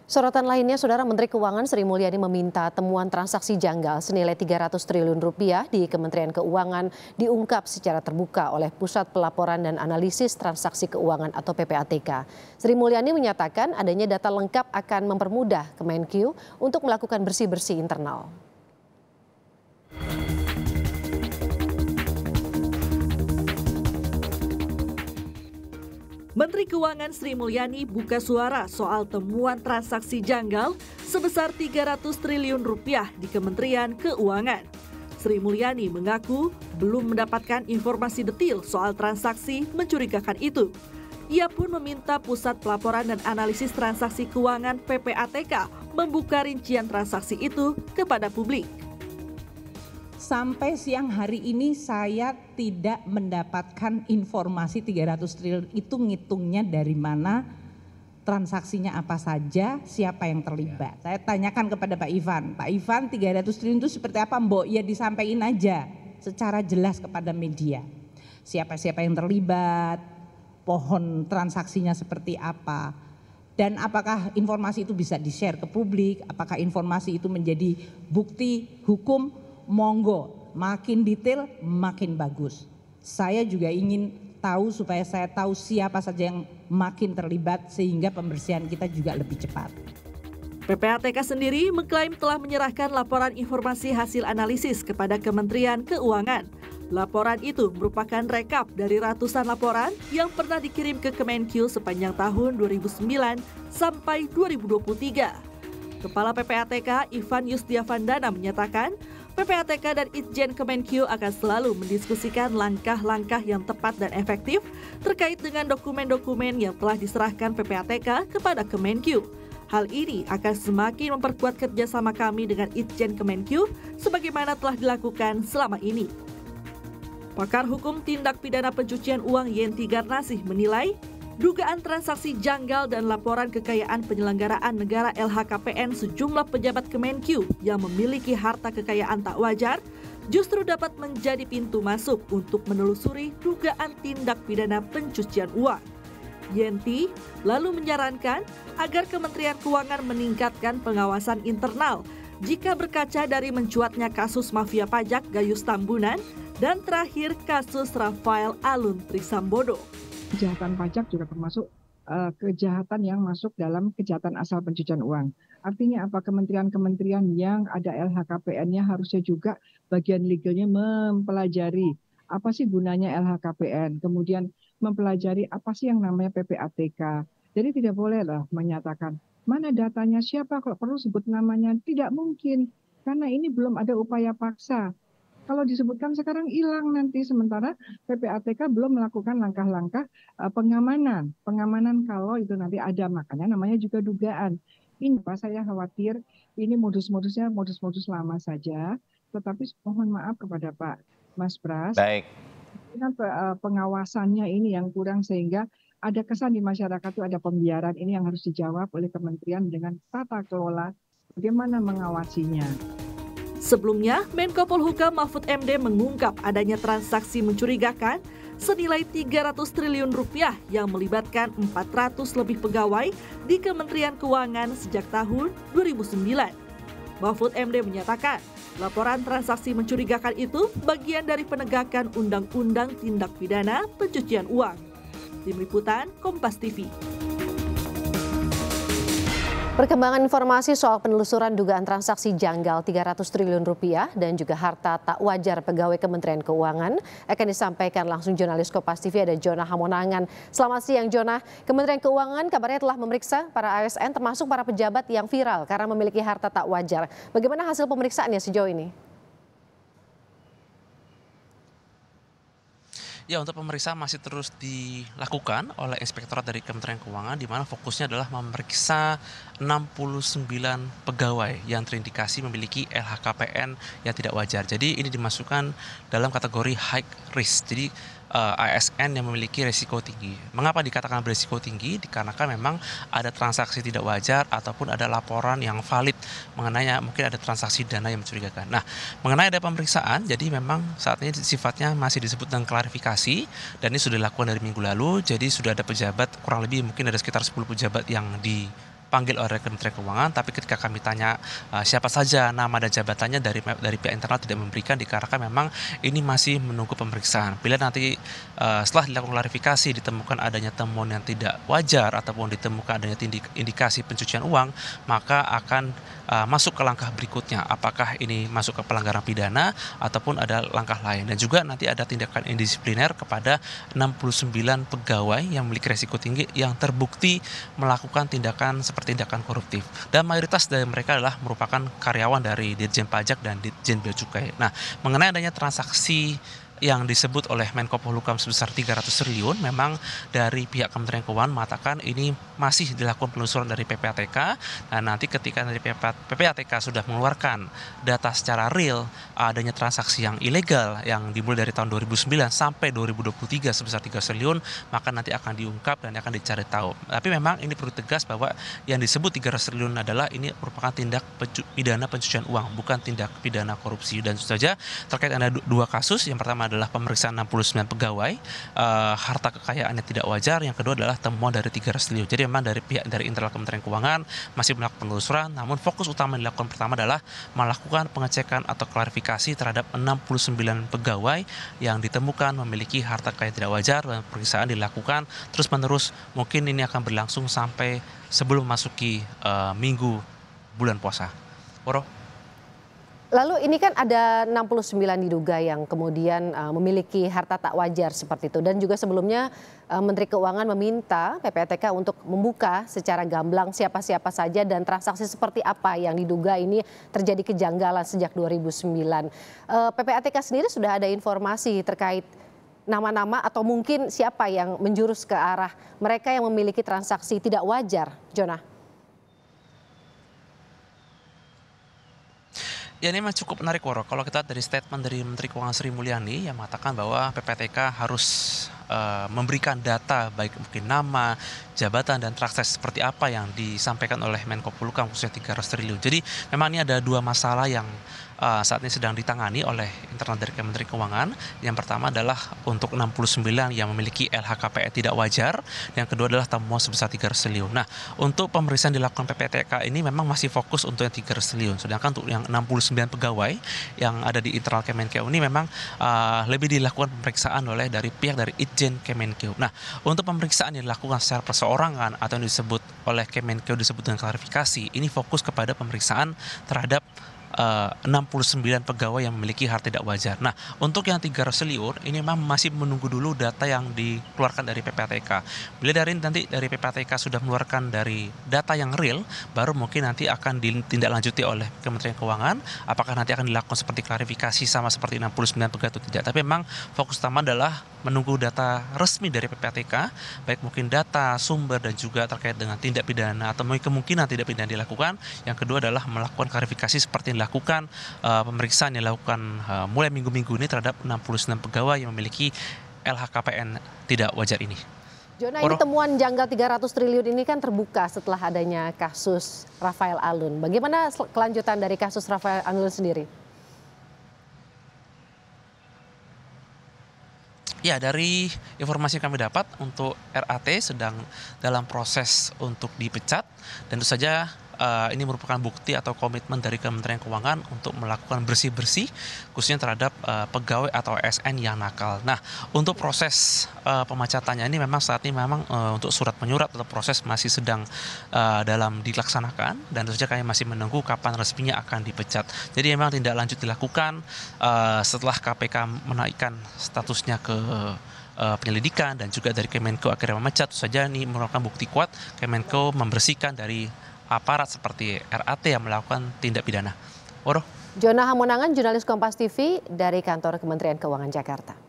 Sorotan lainnya, Saudara Menteri Keuangan Sri Mulyani meminta temuan transaksi janggal senilai 300 triliun rupiah di Kementerian Keuangan diungkap secara terbuka oleh Pusat Pelaporan dan Analisis Transaksi Keuangan atau PPATK. Sri Mulyani menyatakan adanya data lengkap akan mempermudah Kemenkyu untuk melakukan bersih-bersih internal. Menteri Keuangan Sri Mulyani buka suara soal temuan transaksi janggal sebesar 300 triliun rupiah di Kementerian Keuangan. Sri Mulyani mengaku belum mendapatkan informasi detail soal transaksi mencurigakan itu. Ia pun meminta Pusat Pelaporan dan Analisis Transaksi Keuangan PPATK membuka rincian transaksi itu kepada publik. Sampai siang hari ini saya tidak mendapatkan informasi 300 triliun itu ngitungnya dari mana, transaksinya apa saja, siapa yang terlibat. Saya tanyakan kepada Pak Ivan 300 triliun itu seperti apa Mbok? Ya disampaikan aja secara jelas kepada media. Siapa-siapa yang terlibat, pohon transaksinya seperti apa. Dan apakah informasi itu bisa di-share ke publik, apakah informasi itu menjadi bukti hukum? Monggo, makin detail makin bagus. Saya juga ingin tahu supaya saya tahu siapa saja yang makin terlibat sehingga pembersihan kita juga lebih cepat. PPATK sendiri mengklaim telah menyerahkan laporan informasi hasil analisis kepada Kementerian Keuangan. Laporan itu merupakan rekap dari ratusan laporan yang pernah dikirim ke Kemenkyu sepanjang tahun 2009 sampai 2023. Kepala PPATK Ivan Yusdiavandana menyatakan PPATK dan Itjen Kemenkyu akan selalu mendiskusikan langkah-langkah yang tepat dan efektif terkait dengan dokumen-dokumen yang telah diserahkan PPATK kepada Kemenkyu. Hal ini akan semakin memperkuat kerjasama kami dengan Itjen Kemenkyu sebagaimana telah dilakukan selama ini. Pakar Hukum Tindak Pidana Pencucian Uang Yenti Garnasih menilai dugaan transaksi janggal dan laporan kekayaan penyelenggaraan negara LHKPN sejumlah pejabat Kemenkyu yang memiliki harta kekayaan tak wajar justru dapat menjadi pintu masuk untuk menelusuri dugaan tindak pidana pencucian uang. Yenti lalu menyarankan agar Kementerian Keuangan meningkatkan pengawasan internal jika berkaca dari mencuatnya kasus mafia pajak Gayus Tambunan dan terakhir kasus Rafael Alun Trisambodo. Kejahatan pajak juga termasuk kejahatan yang masuk dalam kejahatan asal pencucian uang. Artinya apa? Kementerian-kementerian yang ada LHKPN-nya harusnya juga bagian legalnya mempelajari apa sih gunanya LHKPN, kemudian mempelajari apa sih yang namanya PPATK. Jadi tidak bolehlah menyatakan mana datanya, siapa, kalau perlu sebut namanya. Tidak mungkin, karena ini belum ada upaya paksa. Kalau disebutkan sekarang hilang nanti, sementara PPATK belum melakukan langkah-langkah pengamanan. Pengamanan kalau itu nanti ada, makanya namanya juga dugaan. Ini Pak, saya khawatir ini modus-modusnya modus-modus lama saja, tetapi mohon maaf kepada Pak Mas Pras. Baik. Pengawasannya ini yang kurang sehingga ada kesan di masyarakat itu ada pembiaran. Ini yang harus dijawab oleh kementerian dengan tata kelola bagaimana mengawasinya. Sebelumnya, Menko Polhukam Mahfud MD mengungkap adanya transaksi mencurigakan senilai 300 triliun rupiah yang melibatkan 400 lebih pegawai di Kementerian Keuangan sejak tahun 2009. Mahfud MD menyatakan, laporan transaksi mencurigakan itu bagian dari penegakan Undang-Undang Tindak Pidana Pencucian Uang. Tim Liputan, Kompas TV. Perkembangan informasi soal penelusuran dugaan transaksi janggal 300 triliun rupiah dan juga harta tak wajar pegawai Kementerian Keuangan akan disampaikan langsung jurnalis Kompas TV ada Jonah Hamonangan. Selamat siang Jonah. Kementerian Keuangan kabarnya telah memeriksa para ASN termasuk para pejabat yang viral karena memiliki harta tak wajar. Bagaimana hasil pemeriksaannya sejauh ini? Ya, untuk pemeriksaan masih terus dilakukan oleh Inspektorat dari Kementerian Keuangan, di mana fokusnya adalah memeriksa 69 pegawai yang terindikasi memiliki LHKPN yang tidak wajar. Jadi ini dimasukkan dalam kategori high risk. Jadi ASN yang memiliki risiko tinggi. Mengapa dikatakan berisiko tinggi? Dikarenakan memang ada transaksi tidak wajar ataupun ada laporan yang valid mengenai mungkin ada transaksi dana yang mencurigakan. Nah, mengenai ada pemeriksaan, jadi memang saat ini sifatnya masih disebut dengan klarifikasi dan ini sudah dilakukan dari minggu lalu. Jadi sudah ada pejabat kurang lebih mungkin ada sekitar 10 pejabat yang dipanggil oleh Kementerian Keuangan, tapi ketika kami tanya siapa saja nama dan jabatannya dari pihak internal tidak memberikan, dikarenakan memang ini masih menunggu pemeriksaan. Bila nanti setelah dilakukan klarifikasi ditemukan adanya temuan yang tidak wajar ataupun ditemukan adanya indikasi pencucian uang, maka akan masuk ke langkah berikutnya, apakah ini masuk ke pelanggaran pidana ataupun ada langkah lain. Dan juga nanti ada tindakan indisipliner kepada 69 pegawai yang memiliki resiko tinggi yang terbukti melakukan tindakan seperti tindakan koruptif. Dan mayoritas dari mereka adalah merupakan karyawan dari Ditjen Pajak dan Ditjen Bea Cukai. Nah, mengenai adanya transaksi yang disebut oleh Menko Polhukam sebesar 300 triliun, memang dari pihak Kementerian Keuangan mengatakan ini masih dilakukan penelusuran dari PPATK, dan nanti ketika dari PPATK sudah mengeluarkan data secara real adanya transaksi yang ilegal yang dimulai dari tahun 2009 sampai 2023 sebesar 3 triliun, maka nanti akan diungkap dan akan dicari tahu. Tapi memang ini perlu tegas bahwa yang disebut 300 triliun adalah ini merupakan tindak pidana pencucian uang, bukan tindak pidana korupsi. Dan saja terkait ada dua kasus, yang pertama adalah pemeriksaan 69 pegawai, harta kekayaannya tidak wajar, yang kedua adalah temuan dari 300 triliun. Jadi memang dari pihak dari internal Kementerian Keuangan masih melakukan penelusuran, namun fokus utama yang dilakukan pertama adalah melakukan pengecekan atau klarifikasi terhadap 69 pegawai yang ditemukan memiliki harta kekayaan tidak wajar, dan pemeriksaan dilakukan terus-menerus. Mungkin ini akan berlangsung sampai sebelum masuki minggu bulan puasa. Woro. Lalu ini kan ada 69 diduga yang kemudian memiliki harta tak wajar seperti itu. Dan juga sebelumnya Menteri Keuangan meminta PPATK untuk membuka secara gamblang siapa-siapa saja dan transaksi seperti apa yang diduga ini terjadi kejanggalan sejak 2009. PPATK sendiri sudah ada informasi terkait nama-nama atau mungkin siapa yang menjurus ke arah mereka yang memiliki transaksi tidak wajar, Jonah? Ya, ini memang cukup menarik, Woro. Kalau kita dari statement dari Menteri Keuangan Sri Mulyani yang mengatakan bahwa PPATK harus memberikan data baik mungkin nama, jabatan dan transaksi seperti apa yang disampaikan oleh Menko Polhukam khususnya 300 triliun. Jadi memang ini ada dua masalah yang saat ini sedang ditangani oleh internal dari Kementerian Keuangan. Yang pertama adalah untuk 69 yang memiliki LHKPN tidak wajar, yang kedua adalah temuan sebesar 300 triliun. Nah, untuk pemeriksaan dilakukan PPATK ini memang masih fokus untuk yang 300 triliun, sedangkan untuk yang 69 pegawai yang ada di internal Kemenkeu ini memang lebih dilakukan pemeriksaan oleh dari pihak dari Itjen Kemenkeu. Nah, untuk pemeriksaan yang dilakukan secara perseorangan atau yang disebut oleh Kemenkeu disebut dengan klarifikasi, ini fokus kepada pemeriksaan terhadap 69 pegawai yang memiliki harta tidak wajar. Nah, untuk yang 300 triliun ini memang masih menunggu dulu data yang dikeluarkan dari PPATK. Bila nanti dari PPATK sudah mengeluarkan dari data yang real, baru mungkin nanti akan ditindaklanjuti oleh Kementerian Keuangan. Apakah nanti akan dilakukan seperti klarifikasi sama seperti 69 pegawai atau tidak. Tapi memang fokus utama adalah menunggu data resmi dari PPATK, baik mungkin data, sumber, dan juga terkait dengan tindak pidana atau kemungkinan tindak pidana dilakukan. Yang kedua adalah melakukan klarifikasi seperti yang dilakukan pemeriksaan yang dilakukan mulai minggu-minggu ini terhadap 69 pegawai yang memiliki LHKPN tidak wajar ini. Jonah, ini temuan janggal 300 triliun ini kan terbuka setelah adanya kasus Rafael Alun. Bagaimana kelanjutan dari kasus Rafael Alun sendiri? Ya, dari informasi yang kami dapat untuk RAT sedang dalam proses untuk dipecat, dan tentu saja ini merupakan bukti atau komitmen dari Kementerian Keuangan untuk melakukan bersih-bersih khususnya terhadap pegawai atau ASN yang nakal. Nah, untuk proses pemecatannya ini memang saat ini memang untuk surat menyurat atau proses masih sedang dalam dilaksanakan, dan tentu saja kami masih menunggu kapan resminya akan dipecat. Jadi memang tindak lanjut dilakukan setelah KPK menaikkan statusnya ke penyelidikan dan juga dari Kemenkeu akhirnya memecat. Tentu saja ini merupakan bukti kuat Kemenkeu membersihkan dari aparat seperti RAT yang melakukan tindak pidana. Woro. Jonah Hamonangan, jurnalis Kompas TV dari kantor Kementerian Keuangan Jakarta.